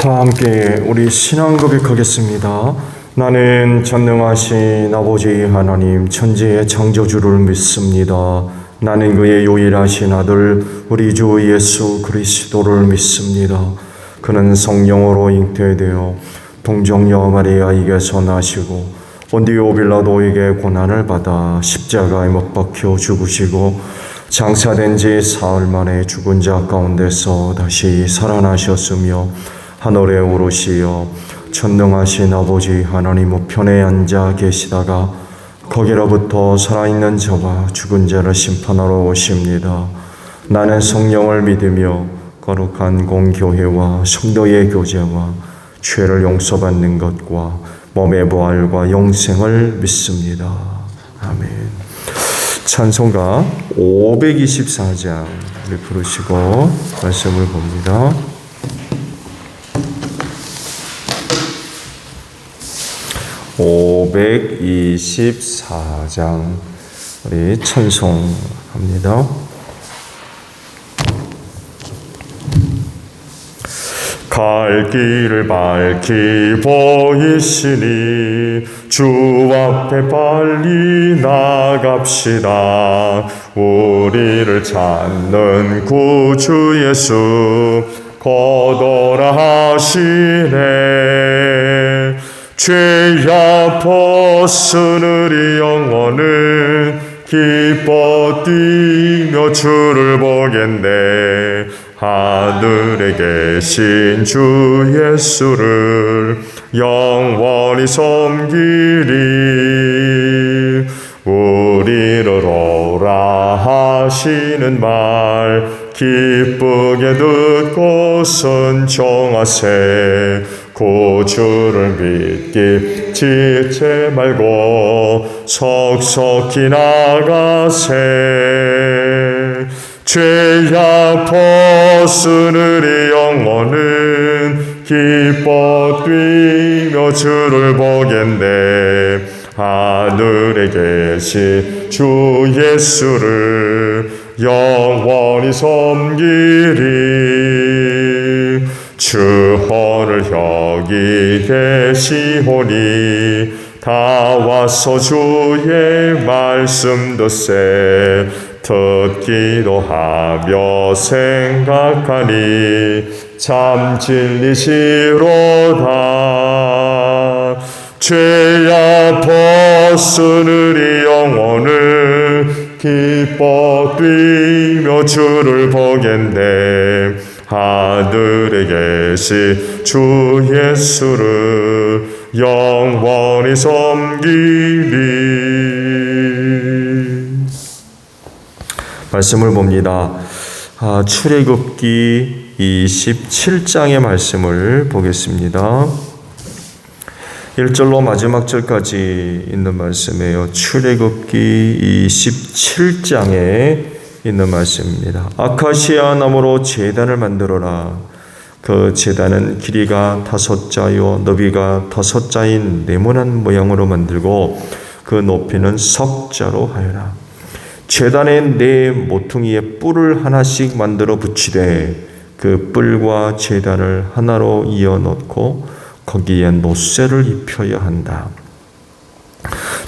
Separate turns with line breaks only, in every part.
다 함께 우리 신앙 고백하겠습니다. 나는 전능하신 아버지 하나님 천지의 창조주를 믿습니다. 나는 그의 유일하신 아들 우리 주 예수 그리스도를 믿습니다. 그는 성령으로 잉태되어 동정녀 마리아에게서 나시고 본디오 빌라도에게 고난을 받아 십자가에 못 박혀 죽으시고 장사된 지 사흘 만에 죽은 자 가운데서 다시 살아나셨으며 하늘에 오르시어 전능하신 아버지 하나님 우편에 앉아 계시다가 거기로부터 살아있는 자와 죽은 자를 심판하러 오십니다. 나는 성령을 믿으며 거룩한 공교회와 성도의 교제와 죄를 용서받는 것과 몸의 부활과 영생을 믿습니다. 아멘. 찬송가 524장을 부르시고 말씀을 봅니다. 524장 우리 찬송합니다. 갈 길을 밝히 보이시니 주 앞에 빨리 나갑시다. 우리를 찾는 구주 예수 거더라 하시네. 죄야 벗은 우리 영혼은 기뻐 뛰며 주를 보겠네. 하늘에 계신 주 예수를 영원히 섬기리. 우리를 오라 하시는 말 기쁘게 듣고 순종하세. 구주를 믿기 지체 말고 속속히 나가세. 죄야 벗은 우리 영혼은 기뻐 뛰며 주를 보겠네. 하늘에 계신 주 예수를 영원히 섬기리. 주 오늘 여기 계시오니 다 와서 주의 말씀 듣세. 듣기도 하며 생각하니 참 진리시로다. 죄야 벗은 우리 영혼은 기뻐 뛰며 주를 보겠네. 하늘에 계신 주 예수를 영원히 섬기리. 말씀을 봅니다. 출애굽기 27장의 말씀을 보겠습니다. 1절로 마지막 절까지 있는 말씀이에요. 출애굽기 27장에 있는 말씀입니다. 아카시아 나무로 제단을 만들어라. 그 제단은 길이가 5자요 너비가 5자인 네모난 모양으로 만들고 그 높이는 석자로 하여라. 제단의 네 모퉁이에 뿔을 하나씩 만들어 붙이되 그 뿔과 제단을 하나로 이어 놓고 거기에 노쇠를 입혀야 한다.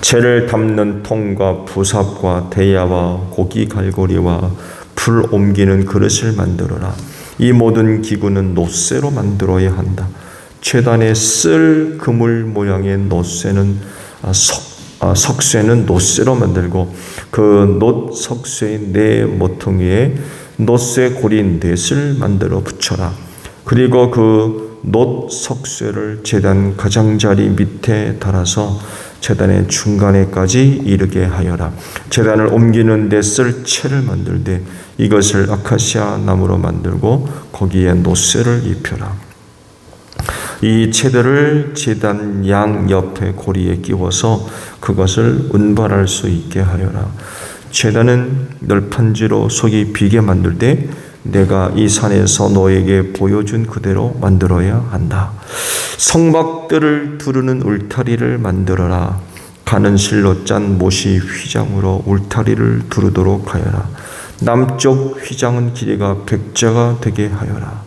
재를 담는 통과 부삽과 대야와 고기 갈고리와 풀 옮기는 그릇을 만들어라. 이 모든 기구는 노쇠로 만들어야 한다. 제단에 쓸 그물 모양의 노쇠는 석쇠는 노쇠로 만들고 그 놋 석쇠의 네 모퉁이에 노쇠 고리 넷을 만들어 붙여라. 그리고 그 놋 석쇠를 제단 가장자리 밑에 달아서 제단의 중간에까지 이르게 하여라. 제단을 옮기는 데 쓸 채를 만들되 이것을 아카시아 나무로 만들고 거기에 노쇠를 입혀라. 이 채들을 제단 양 옆에 고리에 끼워서 그것을 운반할 수 있게 하여라. 제단은 널판지로 속이 비게 만들 때 내가 이 산에서 너에게 보여준 그대로 만들어야 한다. 성막들을 두르는 울타리를 만들어라. 가는 실로 짠 못이 휘장으로 울타리를 두르도록 하여라. 남쪽 휘장은 길이가 100자가 되게 하여라.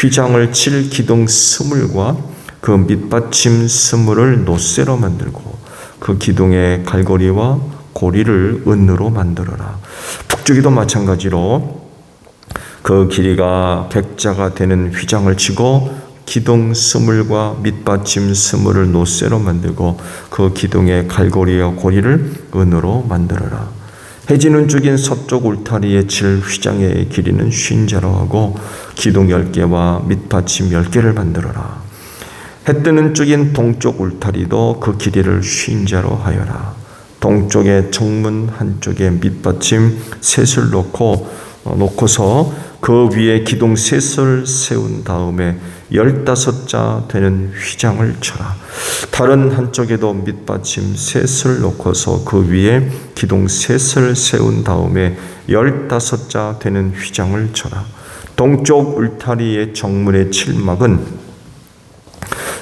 휘장을 칠 기둥 스물과 그 밑받침 스물을 놋쇠로 만들고 그 기둥의 갈고리와 고리를 은으로 만들어라. 북쪽에도 마찬가지로 그 길이가 100자가 되는 휘장을 치고 기둥 스물과 밑받침 스물을 놋쇠로 만들고 그 기둥의 갈고리와 고리를 은으로 만들어라. 해 지는 쪽인 서쪽 울타리에 칠 휘장의 길이는 50자로 하고 기둥 10개와 밑받침 10개를 만들어라. 해 뜨는 쪽인 동쪽 울타리도 그 길이를 50자로 하여라. 동쪽의 정문 한쪽에 밑받침 셋을 놓고서 그 위에 기둥 셋을 세운 다음에 15자 되는 휘장을 쳐라. 다른 한쪽에도 밑받침 셋을 놓고서 그 위에 기둥 셋을 세운 다음에 15자 되는 휘장을 쳐라. 동쪽 울타리의 정문의 칠막은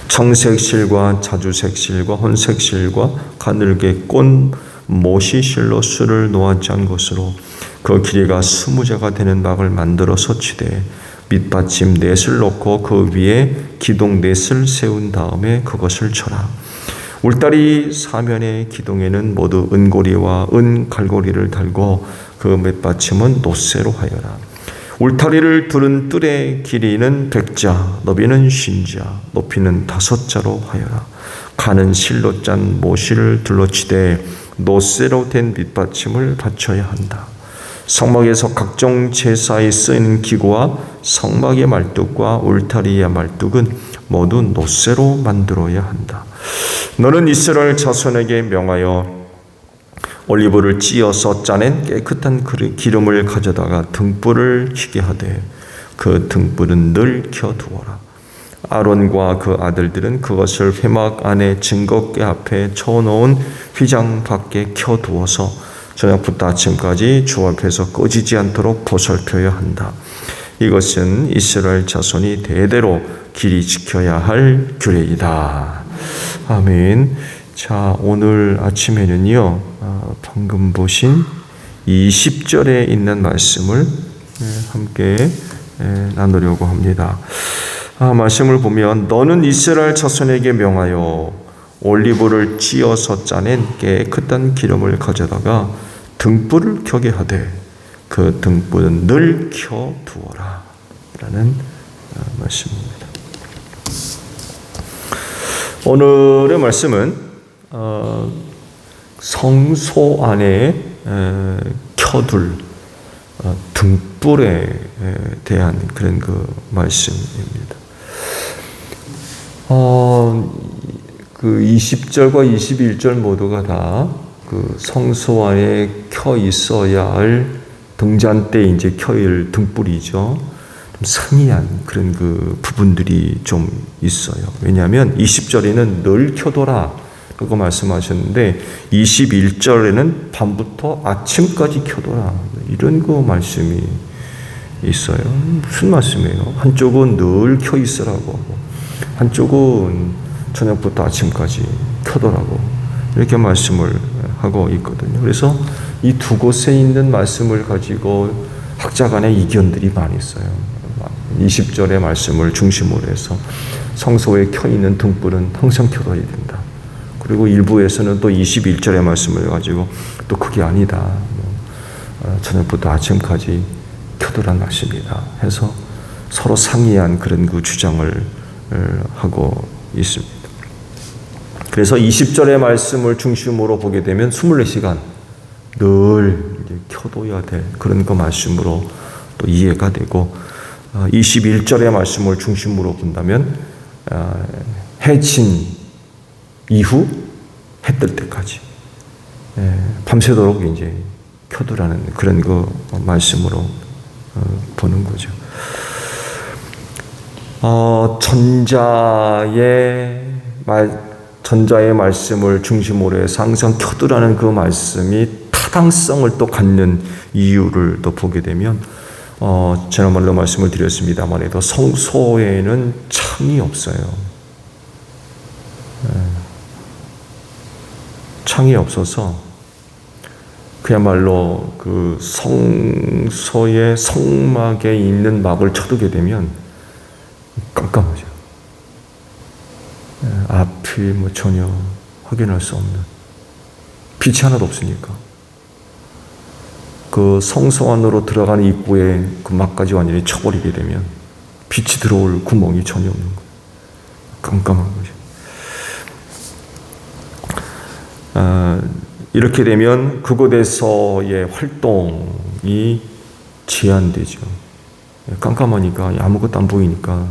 청색 실과 자주색 실과 혼색 실과 가늘게 꼰 모시 실로 수를 놓았지 않은 것으로 그 길이가 20자가 되는 막을 만들어서 치되 밑받침 넷을 놓고 그 위에 기둥 넷을 세운 다음에 그것을 쳐라. 울타리 사면의 기둥에는 모두 은고리와 은갈고리를 달고 그 밑받침은 놋쇠로 하여라. 울타리를 두른 뜰의 길이는 100자, 너비는 50자, 높이는 5자로 하여라. 가는 실로 짠 모시를 둘러치되 놋쇠로 된 밑받침을 받쳐야 한다. 성막에서 각종 제사에 쓰이는 기구와 성막의 말뚝과 울타리의 말뚝은 모두 놋쇠로 만들어야 한다. 너는 이스라엘 자손에게 명하여 올리브를 찧어서 짜낸 깨끗한 기름을 가져다가 등불을 켜게 하되 그 등불은 늘 켜두어라. 아론과 그 아들들은 그것을 회막 안에 증거궤 앞에 쳐놓은 휘장 밖에 켜두어서 저녁부터 아침까지 주 앞에서 꺼지지 않도록 보살펴야 한다. 이것은 이스라엘 자손이 대대로 길이 지켜야 할 규례이다. 아멘. 자, 오늘 아침에는요, 방금 보신 20절에 있는 말씀을 함께 나누려고 합니다. 말씀을 보면 너는 이스라엘 자손에게 명하여 올리브를 찧어서 짜낸 깨끗한 기름을 가져다가 등불을 켜게 하되 그 등불은 늘 켜두어라 라는 말씀입니다. 오늘의 말씀은 성소 안에 켜둘 등불에 대한 그런 그 말씀입니다. 그 20절과 21절 모두가 다 그 성소 안에 켜 있어야 할 등잔대에 이제 켜일 등불이죠. 좀 상이한 그런 그 부분들이 좀 있어요. 왜냐하면 20절에는 늘 켜둬라 그거 말씀하셨는데 21절에는 밤부터 아침까지 켜둬라 이런 그 말씀이 있어요. 무슨 말씀이에요? 한쪽은 늘 켜 있으라고 하고 한쪽은 저녁부터 아침까지 켜더라고 이렇게 말씀을 하고 있거든요. 그래서 이 두 곳에 있는 말씀을 가지고 학자 간의 이견들이 많이 있어요. 20절의 말씀을 중심으로 해서 성소에 켜 있는 등불은 항상 켜둬야 된다. 그리고 일부에서는 또 21절의 말씀을 가지고 또 그게 아니다. 저녁부터 아침까지 켜두란 말씀이다. 해서 서로 상이한 그런 그 주장을 하고 있습니다. 그래서 20절의 말씀을 중심으로 보게 되면 24시간 늘 켜둬야 될 그런 그 말씀으로 또 이해가 되고 21절의 말씀을 중심으로 본다면 해진 이후 해 뜰 때까지 밤새도록 이제 켜두라는 그런 그 말씀으로 보는 거죠. 전자의 말씀을 중심으로 해서 항상 켜두라는 그 말씀이 타당성을 또 갖는 이유를 또 보게 되면 지난번에도 말씀을 드렸습니다만 해도 성소에는 창이 없어요. 창이 없어서 그야말로 그 성소의 성막에 있는 막을 쳐두게 되면 깜깜하죠. 앞이 뭐 전혀 확인할 수 없는, 빛이 하나도 없으니까. 그 성소 안으로 들어가는 입구에 그 막까지 완전히 쳐버리게 되면 빛이 들어올 구멍이 전혀 없는 거예요. 깜깜한 거죠. 이렇게 되면 그곳에서의 활동이 제한되죠. 깜깜하니까 아무것도 안 보이니까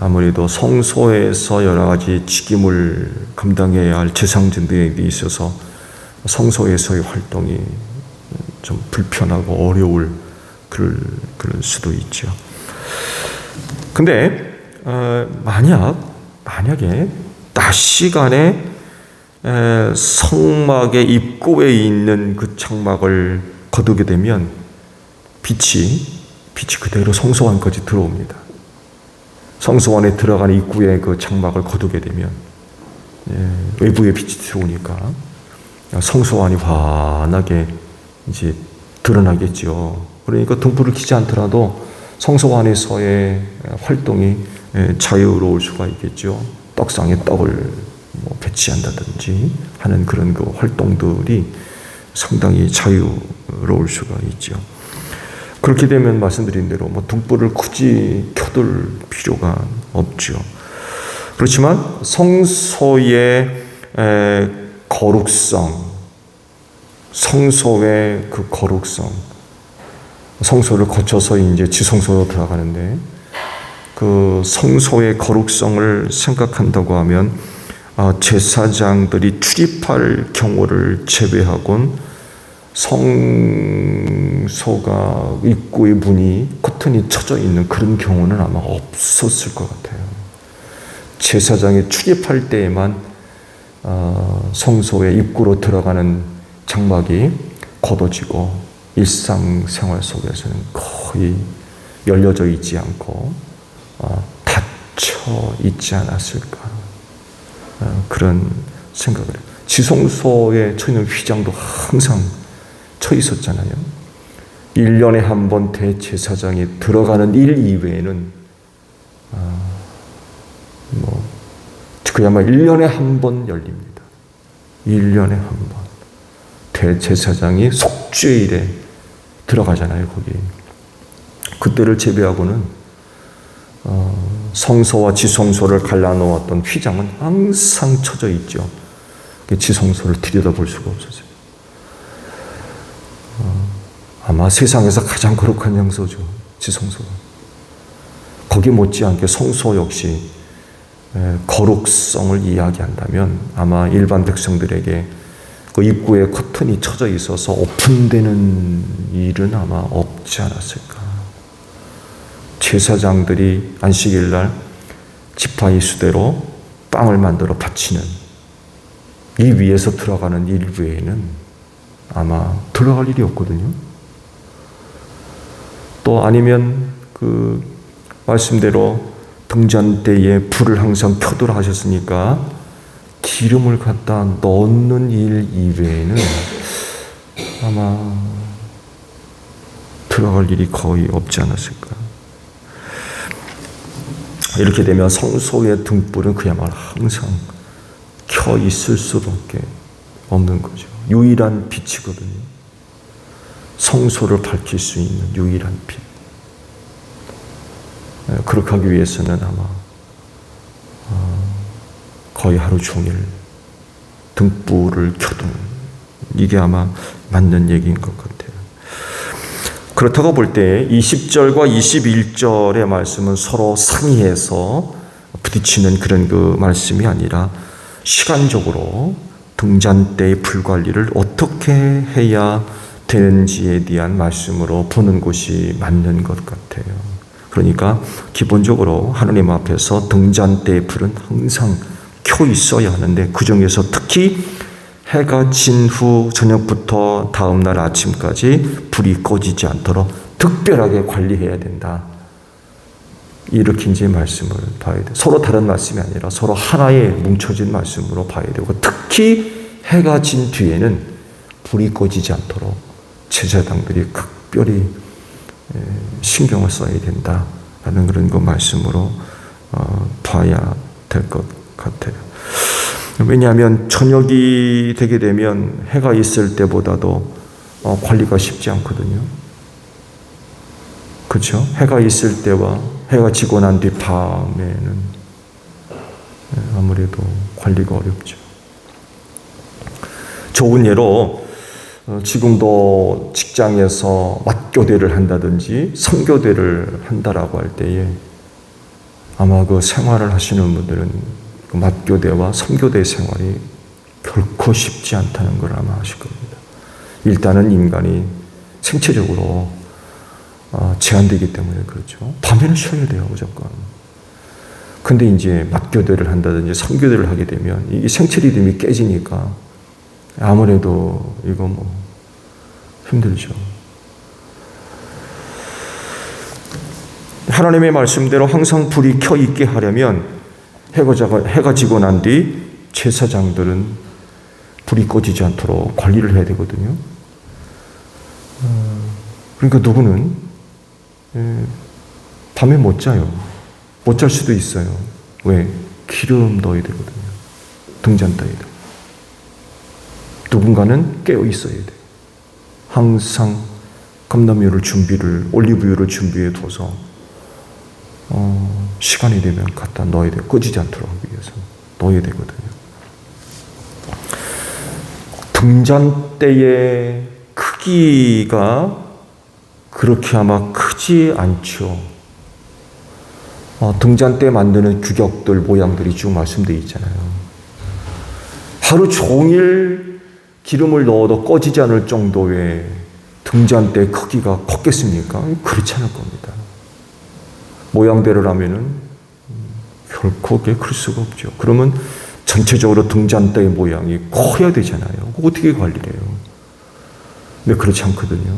아무래도 성소에서 여러 가지 직임을 감당해야 할 제사장들에 있어서 성소에서의 활동이 좀 불편하고 어려울 그럴 수도 있죠. 근데 만약에 낮 시간에 성막의 입구에 있는 그 창막을 거두게 되면 빛이 그대로 성소 안까지 들어옵니다. 성소 안에 들어가는 입구에 그 창막을 거두게 되면 외부에 빛이 들어오니까 성소 안이 환하게 이제 드러나겠죠. 그러니까 등불을 켜지 않더라도 성소 안에서의 활동이 자유로울 수가 있겠죠. 떡상에 떡을 배치한다든지 하는 그런 그 활동들이 상당히 자유로울 수가 있죠. 그렇게 되면 말씀드린 대로 등불을 굳이 켜둘 필요가 없죠. 그렇지만 성소의 거룩성, 성소의 그 거룩성, 성소를 거쳐서 이제 지성소로 들어가는데 그 성소의 거룩성을 생각한다고 하면 제사장들이 출입할 경우를 제외하곤 성소가 입구의 문이 커튼이 쳐져 있는 그런 경우는 아마 없었을 것 같아요. 제사장이 출입할 때에만 성소의 입구로 들어가는 장막이 걷어지고 일상생활 속에서는 거의 열려져 있지 않고 닫혀 있지 않았을까, 그런 생각을 해요. 지성소에 쳐있는 휘장도 항상 쳐 있었잖아요. 1년에 한 번 대제사장이 들어가는 일 이외에는 그야말로 1년에 한 번 열립니다. 1년에 한 번 대제사장이 속죄일에 들어가잖아요. 거기 그때를 제외하고는 성소와 지성소를 갈라놓았던 휘장은 항상 쳐져 있죠. 지성소를 들여다볼 수가 없었어요. 아마 세상에서 가장 거룩한 장소죠, 지성소가. 거기 못지않게 성소 역시 거룩성을 이야기한다면 아마 일반 백성들에게 그 입구에 커튼이 쳐져 있어서 오픈되는 일은 아마 없지 않았을까. 제사장들이 안식일 날 지파의 수대로 빵을 만들어 바치는 이 위에서 들어가는 일 외에는 아마 들어갈 일이 없거든요. 또 아니면 그 말씀대로 등잔 때에 불을 항상 켜두라 하셨으니까 기름을 갖다 넣는 일 이외에는 아마 들어갈 일이 거의 없지 않았을까. 이렇게 되면 성소의 등불은 그야말로 항상 켜 있을 수밖에 없는 거죠. 유일한 빛이거든요. 성소를 밝힐 수 있는 유일한 빛. 그렇게 하기 위해서는 아마 거의 하루 종일 등불을 켜두는, 이게 아마 맞는 얘기인 것 같아요. 그렇다고 볼 때 20절과 21절의 말씀은 서로 상이해서 부딪히는 그런 그 말씀이 아니라 시간적으로 등잔대의 불관리를 어떻게 해야 되는지에 대한 말씀으로 보는 것이 맞는 것 같아요. 그러니까 기본적으로 하나님 앞에서 등잔대의 불은 항상 켜 있어야 하는데, 그 중에서 특히 해가 진 후 저녁부터 다음날 아침까지 불이 꺼지지 않도록 특별하게 관리해야 된다. 이렇게 이제 말씀을 봐야 돼요. 서로 다른 말씀이 아니라 서로 하나의 뭉쳐진 말씀으로 봐야 되고, 특히 해가 진 뒤에는 불이 꺼지지 않도록 제사장들이 특별히 신경을 써야 된다. 라는 그런 그 말씀으로 봐야 될 것 같아요. 왜냐하면 저녁이 되게 되면 해가 있을 때보다도 관리가 쉽지 않거든요. 그렇죠? 해가 있을 때와 해가 지고 난 뒤 밤에는 아무래도 관리가 어렵죠. 좋은 예로 지금도 직장에서 맞교대를 한다든지 선교대를 한다라고 할 때에 아마 그 생활을 하시는 분들은 그 맞교대와 선교대 생활이 결코 쉽지 않다는 걸 아마 아실 겁니다. 일단은 인간이 생체적으로 제한되기 때문에 그렇죠. 밤에는 쉬어야 돼요, 무조건. 근데 이제 맞교대를 한다든지 선교대를 하게 되면 이 생체 리듬이 깨지니까 아무래도 이거 힘들죠. 하나님의 말씀대로 항상 불이 켜 있게 하려면 해가 지고 난 뒤 제사장들은 불이 꺼지지 않도록 관리를 해야 되거든요. 그러니까 누구는 밤에 못 자요. 못 잘 수도 있어요. 왜? 기름 넣어야 되거든요. 등잔 따야 돼. 누군가는 깨어 있어야 돼. 항상 감람유를 올리브유를 준비해 둬서 시간이 되면 갖다 넣어야 돼요. 꺼지지 않도록 하기 위해서 넣어야 되거든요. 등잔대의 크기가 그렇게 아마 크지 않죠. 등잔대 만드는 규격들, 모양들이 쭉 말씀되어 있잖아요. 하루 종일 기름을 넣어도 꺼지지 않을 정도의 등잔대 크기가 컸겠습니까? 그렇지 않을 겁니다. 모양대로 하면은 결코 그게 클 수가 없죠. 그러면 전체적으로 등잔대의 모양이 커야 되잖아요. 어떻게 관리를 해요? 근데 그렇지 않거든요.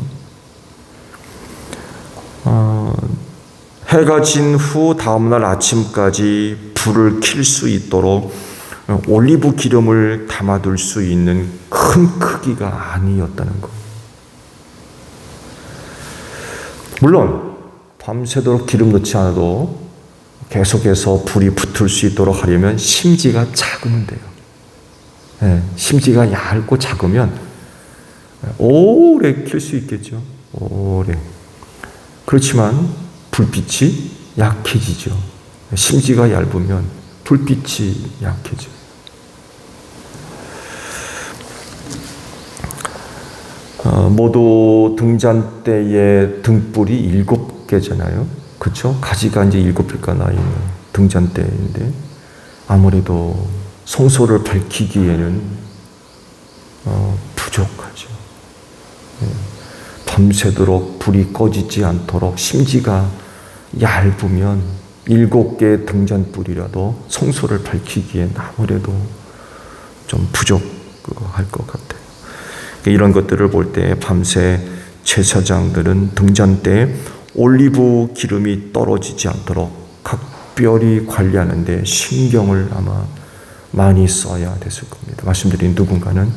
해가 진 후 다음날 아침까지 불을 킬 수 있도록 올리브 기름을 담아둘 수 있는 큰 크기가 아니었다는 것. 물론 밤새도록 기름 넣지 않아도 계속해서 불이 붙을 수 있도록 하려면 심지가 작으면 돼요. 네, 심지가 얇고 작으면 오래 킬 수 있겠죠. 오래. 그렇지만 불빛이 약해지죠. 심지가 얇으면 불빛이 약해져요. 모두 등잔대의 등불이 7개잖아요. 그렇죠? 가지가 이제 7개가 나 있는 등잔대인데 아무래도 성소를 밝히기에는 부족하죠. 밤새도록 불이 꺼지지 않도록 심지가 얇으면 7개의 등잔불이라도 성소를 밝히기엔 아무래도 좀 부족할 것 같아요. 이런 것들을 볼 때 밤새 제사장들은 등잔대에 올리브 기름이 떨어지지 않도록 각별히 관리하는데 신경을 아마 많이 써야 됐을 겁니다. 말씀드린 누군가는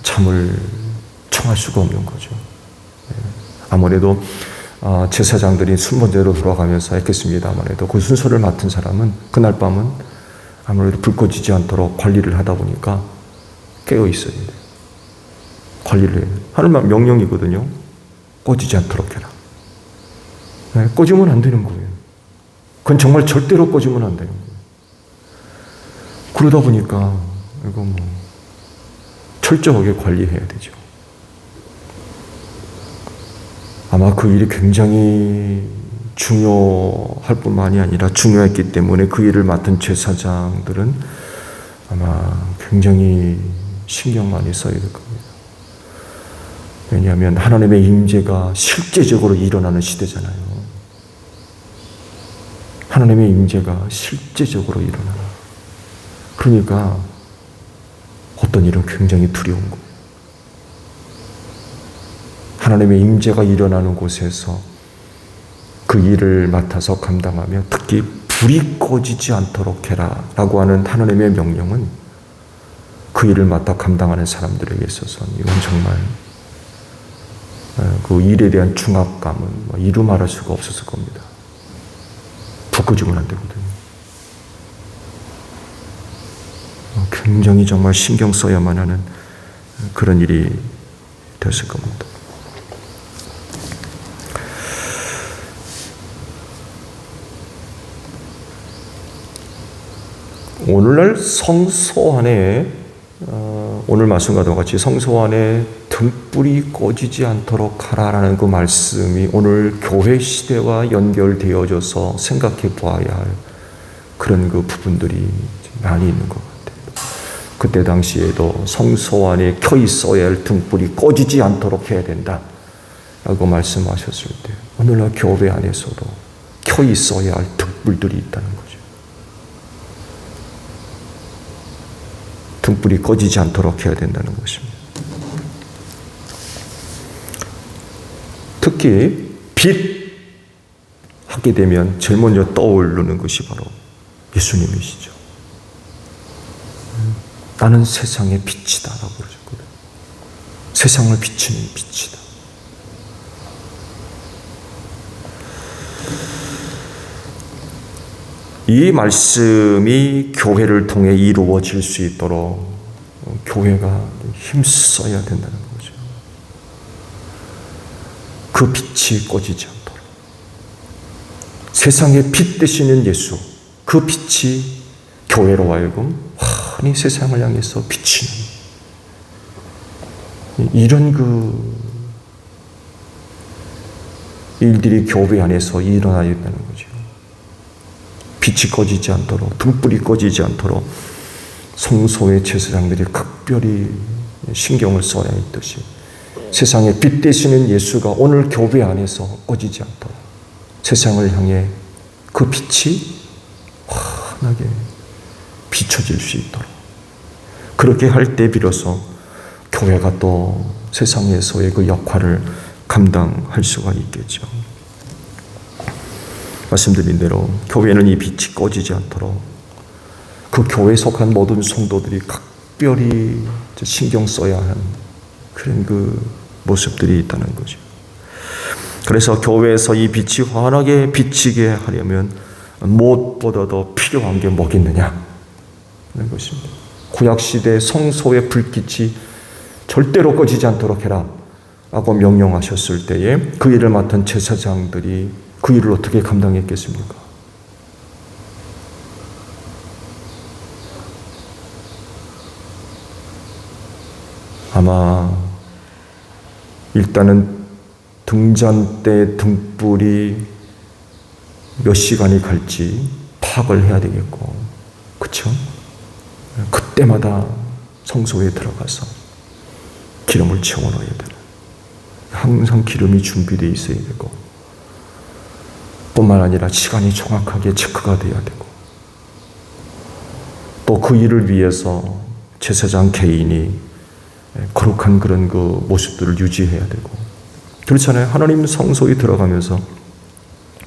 참을 청할 수가 없는 거죠. 아무래도 제사장들이 순번대로 돌아가면서 했겠습니다. 아무래도 그 순서를 맡은 사람은 그날 밤은 아무래도 불 꺼지지 않도록 관리를 하다 보니까 깨어 있어야 돼요. 관리를 해요. 하나님 명령이거든요. 꺼지지 않도록 해라. 네, 꺼지면 안 되는 거예요. 그건 정말 절대로 꺼지면 안 되는 거예요. 그러다 보니까 이거 철저하게 관리해야 되죠. 아마 그 일이 굉장히 중요할 뿐만이 아니라 중요했기 때문에 그 일을 맡은 제사장들은 아마 굉장히 신경 많이 써야 될 겁니다. 왜냐하면 하나님의 임재가 실제적으로 일어나는 시대잖아요. 하나님의 임재가 실제적으로 일어나는. 그러니까 어떤 일은 굉장히 두려운 거예요. 하나님의 임재가 일어나는 곳에서 그 일을 맡아서 감당하며 특히 불이 꺼지지 않도록 해라 라고 하는 하나님의 명령은 그 일을 맡아 감당하는 사람들에게 있어서는 이건 정말 그 일에 대한 중압감은 이루 말할 수가 없었을 겁니다. 바꿔주면 안 되거든요. 굉장히 정말 신경 써야만 하는 그런 일이 됐을 겁니다. 오늘날 성소 안에 오늘 말씀과도 같이 성소 안에 등불이 꺼지지 않도록 하라라는 그 말씀이 오늘 교회 시대와 연결되어져서 생각해 보아야 할 그런 그 부분들이 많이 있는 것 같아요. 그때 당시에도 성소 안에 켜 있어야 할 등불이 꺼지지 않도록 해야 된다라고 말씀하셨을 때 오늘날 교회 안에서도 켜 있어야 할 등불들이 있다는 거죠. 등불이 꺼지지 않도록 해야 된다는 것입니다. 특히 빛 하게 되면 제일 먼저 떠오르는 것이 바로 예수님이시죠. 나는 세상의 빛이다 라고 그러셨거든요. 세상을 비추는 빛이다. 이 말씀이 교회를 통해 이루어질 수 있도록 교회가 힘써야 된다는 거죠. 그 빛이 꺼지지 않도록. 세상의 빛 되시는 예수, 그 빛이 교회로 하여금 환히 세상을 향해서 비치는 이런 그 일들이 교회 안에서 일어나야 된다는 거죠. 빛이 꺼지지 않도록, 등불이 꺼지지 않도록 성소의 제사장들이 각별히 신경을 써야 했듯이 세상에 빛 되시는 예수가 오늘 교회 안에서 꺼지지 않도록 세상을 향해 그 빛이 환하게 비춰질 수 있도록 그렇게 할 때 비로소 교회가 또 세상에서의 그 역할을 감당할 수가 있겠죠. 말씀드린 대로 교회는 이 빛이 꺼지지 않도록 그 교회에 속한 모든 성도들이 각별히 신경 써야 하는 그런 그 모습들이 있다는 거죠. 그래서 교회에서 이 빛이 환하게 비치게 하려면 무엇보다 더 필요한 게 뭐겠느냐 하는 것입니다. 구약시대 성소의 불빛이 절대로 꺼지지 않도록 해라 라고 명령하셨을 때에 그 일을 맡은 제사장들이 그 일을 어떻게 감당했겠습니까? 아마 일단은 등잔대 등불이 몇 시간이 갈지 파악을 해야 되겠고, 그렇죠? 그때마다 성소에 들어가서 기름을 채워 넣어야 되는, 항상 기름이 준비되어 있어야 되고, 뿐만 아니라 시간이 정확하게 체크가 돼야 되고, 또 그 일을 위해서 제사장 개인이 거룩한 그런 그 모습들을 유지해야 되고, 그렇잖아요. 하나님 성소에 들어가면서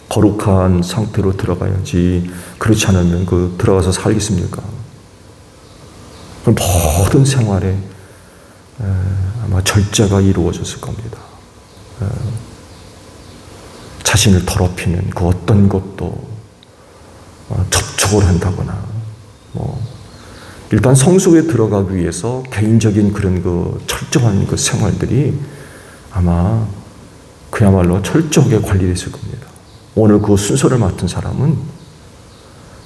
거룩한 상태로 들어가야지, 그렇지 않으면 그 들어가서 살겠습니까? 모든 생활에 아마 절제가 이루어졌을 겁니다. 자신을 더럽히는 그 어떤 것도 접촉을 한다거나, 일단 성소에 들어가기 위해서 개인적인 그런 그 철저한 그 생활들이 아마 그야말로 철저하게 관리됐을 겁니다. 오늘 그 순서를 맡은 사람은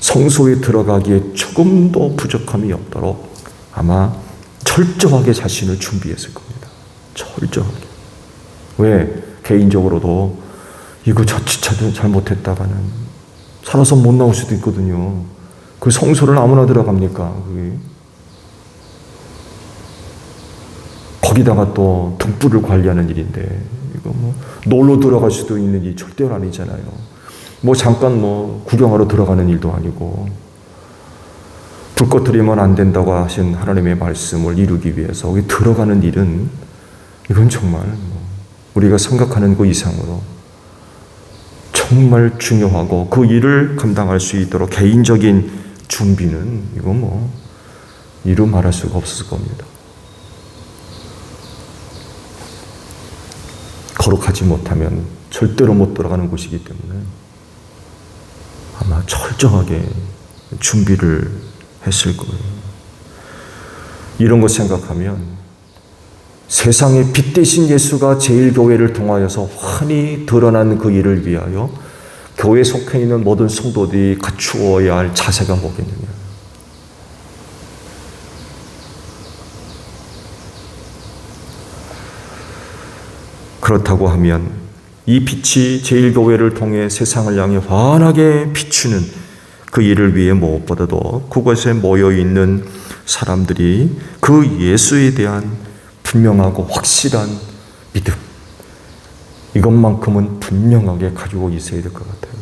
성소에 들어가기에 조금도 부족함이 없도록 아마 철저하게 자신을 준비했을 겁니다. 철저하게. 왜? 개인적으로도 이거 자칫 잘못했다가는 살아서 못 나올 수도 있거든요. 그 성소를 아무나 들어갑니까? 거기다가 또 등불을 관리하는 일인데, 이거 놀러 들어갈 수도 있는 일이 절대로 아니잖아요. 잠깐 구경하러 들어가는 일도 아니고, 불 꺼뜨리면 안 된다고 하신 하나님의 말씀을 이루기 위해서 거기 들어가는 일은, 이건 정말 우리가 생각하는 그 이상으로 정말 중요하고, 그 일을 감당할 수 있도록 개인적인 준비는 이거 이루 말할 수가 없을 겁니다. 거룩하지 못하면 절대로 못 들어가는 곳이기 때문에 아마 철저하게 준비를 했을 거예요. 이런 거 생각하면 세상의 빛 대신 예수가 제1교회를 통하여서 환히 드러난 그 일을 위하여 교회에 속해 있는 모든 성도들이 갖추어야 할 자세가 뭐겠느냐. 그렇다고 하면 이 빛이 제1교회를 통해 세상을 향해 환하게 비추는 그 일을 위해 무엇보다도 그곳에 모여있는 사람들이 그 예수에 대한 분명하고 확실한 믿음, 이것만큼은 분명하게 가지고 있어야 될 것 같아요.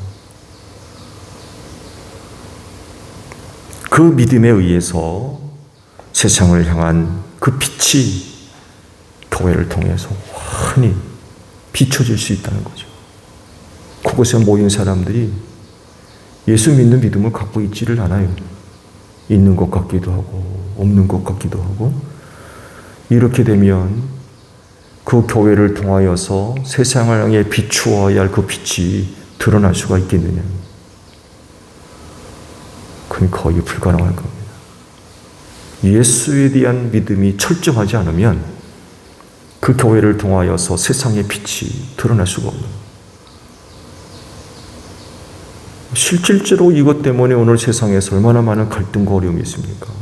그 믿음에 의해서 세상을 향한 그 빛이 교회를 통해서 환히 비춰질 수 있다는 거죠. 그곳에 모인 사람들이 예수 믿는 믿음을 갖고 있지를 않아요. 있는 것 같기도 하고 없는 것 같기도 하고. 이렇게 되면 그 교회를 통하여서 세상을 향해 비추어야 할 그 빛이 드러날 수가 있겠느냐. 그건 거의 불가능할 겁니다. 예수에 대한 믿음이 철저하지 않으면 그 교회를 통하여서 세상의 빛이 드러날 수가 없는 거예요. 실질적으로 이것 때문에 오늘 세상에서 얼마나 많은 갈등과 어려움이 있습니까?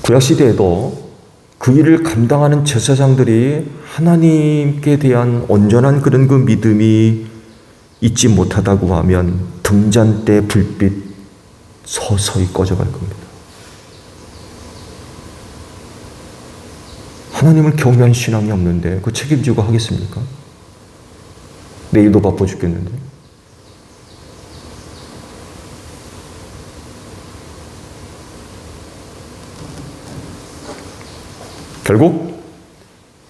구약시대에도 그 일을 감당하는 제사장들이 하나님께 대한 온전한 그런 그 믿음이 있지 못하다고 하면 등잔대 불빛 서서히 꺼져갈 겁니다. 하나님을 경외한 신앙이 없는데 그 책임지고 하겠습니까? 내일도 바빠 죽겠는데. 결국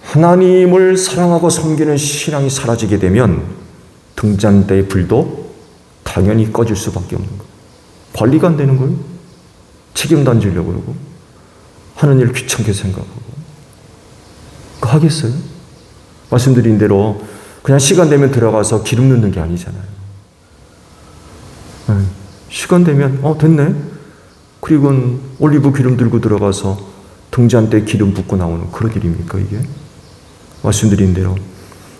하나님을 사랑하고 섬기는 신앙이 사라지게 되면 등잔대의 불도 당연히 꺼질 수밖에 없는 거예요. 관리가 안 되는 거예요. 책임도 안 지려고 그러고 하는 일 귀찮게 생각하고. 그거 하겠어요? 말씀드린 대로 그냥 시간 되면 들어가서 기름 넣는 게 아니잖아요. 시간 되면 됐네. 그리고 올리브 기름 들고 들어가서 등잔대에 기름 붓고 나오는 그런 일입니까 이게? 말씀드린 대로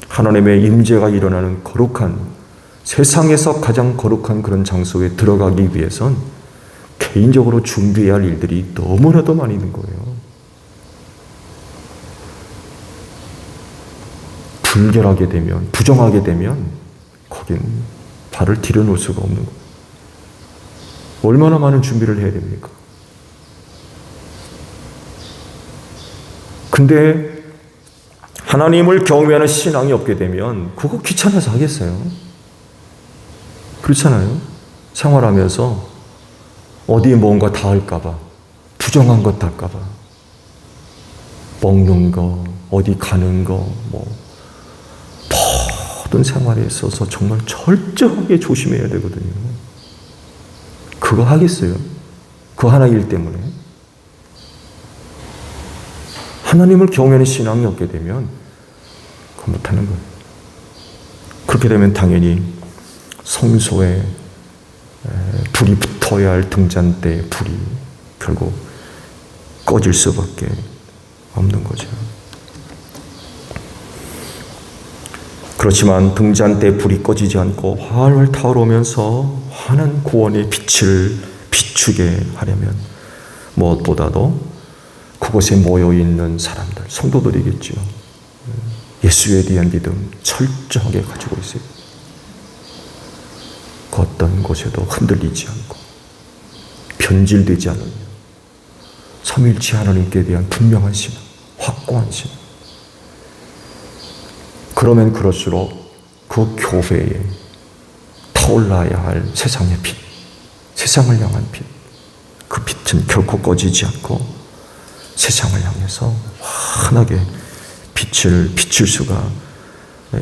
하나님의 임재가 일어나는 거룩한, 세상에서 가장 거룩한 그런 장소에 들어가기 위해선 개인적으로 준비해야 할 일들이 너무나도 많이 있는 거예요. 불결하게 되면, 부정하게 되면 거긴 발을 들여놓을 수가 없는 거예요. 얼마나 많은 준비를 해야 됩니까? 근데 하나님을 경외하는 신앙이 없게 되면 그거 귀찮아서 하겠어요? 그렇잖아요. 생활하면서 어디에 뭔가 닿을까봐, 부정한 것 닿을까봐, 먹는 거, 어디 가는 거, 모든 생활에 있어서 정말 철저하게 조심해야 되거든요. 그거 하겠어요? 그 하나 일 때문에. 하나님을 경외하는 신앙이 없게 되면 그거 못하는 거예요. 그렇게 되면 당연히 성소에 불이 붙어야 할 등잔대에 불이 결국 꺼질 수밖에 없는 거죠. 그렇지만 등잔대에 불이 꺼지지 않고 활활 타오르면서 환한 구원의 빛을 비추게 하려면 무엇보다도 그곳에 모여있는 사람들, 성도들이겠죠. 예수에 대한 믿음 철저하게 가지고 있어요. 그 어떤 곳에도 흔들리지 않고 변질되지 않으며 삼위일체 하나님께 대한 분명한 신앙, 확고한 신앙. 그러면 그럴수록 그 교회에 타올라야 할 세상의 빛, 세상을 향한 빛, 그 빛은 결코 꺼지지 않고 세상을 향해서 환하게 빛을 비출 수가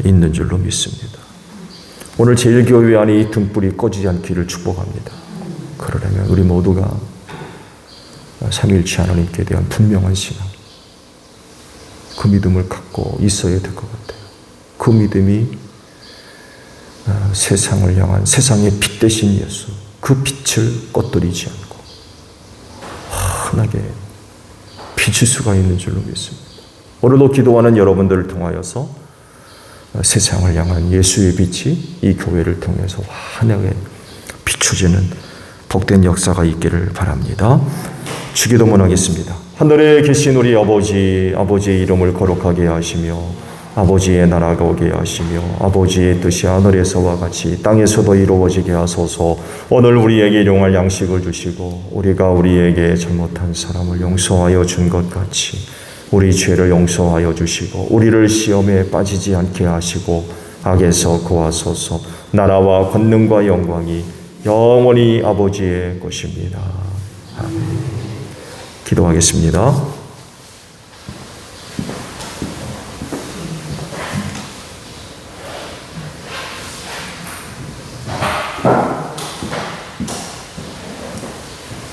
있는 줄로 믿습니다. 오늘 제1교회 안에 이 등불이 꺼지지 않기를 축복합니다. 그러려면 우리 모두가 삼위일체 하나님께 대한 분명한 신앙, 그 믿음을 갖고 있어야 될 것 같아요. 그 믿음이 세상을 향한 세상의 빛 대신 예수, 그 빛을 꺼뜨리지 않고 환하게 비칠 수가 있는 줄로 믿습니다. 오늘도 기도하는 여러분들을 통하여서 세상을 향한 예수의 빛이 이 교회를 통해서 환하게 비춰지는 복된 역사가 있기를 바랍니다. 주기도문 하겠습니다. 하늘에 계신 우리 아버지, 아버지의 이름을 거룩하게 하시며 아버지의 나라가 오게 하시며 아버지의 뜻이 하늘에서와 같이 땅에서도 이루어지게 하소서. 오늘 우리에게 일용할 양식을 주시고 우리가 우리에게 잘못한 사람을 용서하여 준 것 같이 우리 죄를 용서하여 주시고 우리를 시험에 빠지지 않게 하시고 악에서 구하소서. 나라와 권능과 영광이 영원히 아버지의 것입니다. 아멘. 기도하겠습니다.